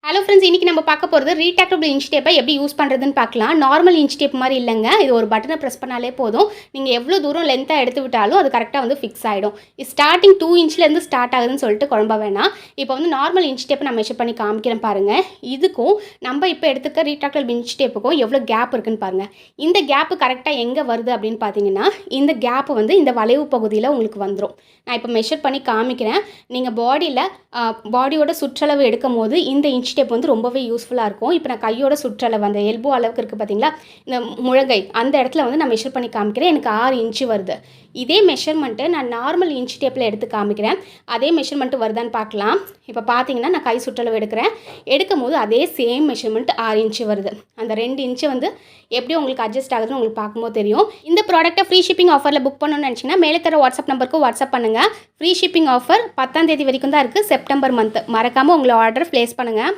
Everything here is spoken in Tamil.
ஹலோ ஃப்ரெண்ட்ஸ், இன்றைக்கி நம்ம பார்க்க போகிறது ரீட்ராக்டபிள் இன்ச் டேப்பை எப்படி யூஸ் பண்ணுறதுன்னு பார்க்கலாம். நார்மல் இன்ச் டேப் மாதிரி இல்லைங்க. இது ஒரு பட்டனை ப்ரெஸ் பண்ணாலே போதும். நீங்கள் எவ்வளோ தூரம் லென்த்தாக எடுத்து விட்டாலும் அது கரெக்டாக வந்து ஃபிக்ஸ் ஆகிடும். ஸ்டார்டிங் 2 இன்ச்லேருந்து ஸ்டார்ட் ஆகுதுன்னு சொல்லிட்டு குழம்ப வேணாம். இப்போ வந்து நார்மல் இன்ச் டேப்பை நான் மெஷர் பண்ணி காமிக்கிறேன் பாருங்கள். இதுக்கும் நம்ம இப்போ எடுத்துக்க ரீட்ராக்டபிள் இன்ச் டேப்புக்கும் எவ்வளோ கேப் இருக்குன்னு பாருங்கள். இந்த கேப்பு கரெக்டாக எங்கே வருது அப்படின்னு பார்த்தீங்கன்னா, இந்த கேப்பு வந்து இந்த வளைவு பகுதியில் உங்களுக்கு வந்துடும். நான் இப்போ மெஷர் பண்ணி காமிக்கிறேன். நீங்கள் பாடியோட சுற்றளவு எடுக்கும் போது இந்த இன்ச் டேப் வந்து ரொம்பவே யூஸ்ஃபுல்லாக இருக்கும். இப்போ நான் கையோட சுற்றளவு அந்த எல்போ அளவுக்கு இருக்குது பார்த்தீங்களா, இந்த முழங்கை அந்த இடத்துல வந்து நான் மெஷர் பண்ணி காமிக்கிறேன். எனக்கு 6 இன்ச்சு வருது. இதே மெஷர்மெண்ட்டு நான் நார்மல் இன்ச் டேப்பில் எடுத்து காமிக்கிறேன். அதே மெஷர்மெண்ட்டு வருதான்னு பார்க்கலாம். இப்போ பார்த்தீங்கன்னா நான் கை சுற்றளவு எடுக்கும் போது அதே சேம் மெஷர்மெண்ட் 6 இன்ச்சு வருது. அந்த 2 இன்ச்சு வந்து எப்படி உங்களுக்கு அட்ஜஸ்ட் ஆகுதுன்னு உங்களுக்கு பார்க்கும்போது தெரியும். இந்த ப்ராடக்ட்டை ஃப்ரீ ஷிப்பிங் ஆஃபரில் புக் பண்ணணும்னு நினச்சிங்கன்னா மேலே தர வாட்ஸ்அப் நம்பருக்கு வாட்ஸ்அப் பண்ணுங்கள். ஃப்ரீ ஷிப்பிங் ஆஃபர் 10ஆம் தேதி வரைக்கும் தான் இருக்குது, செப்டம்பர் மந்த். மறக்காமல் உங்களை ஆர்டர் ப்ளேஸ் பண்ணுங்கள்.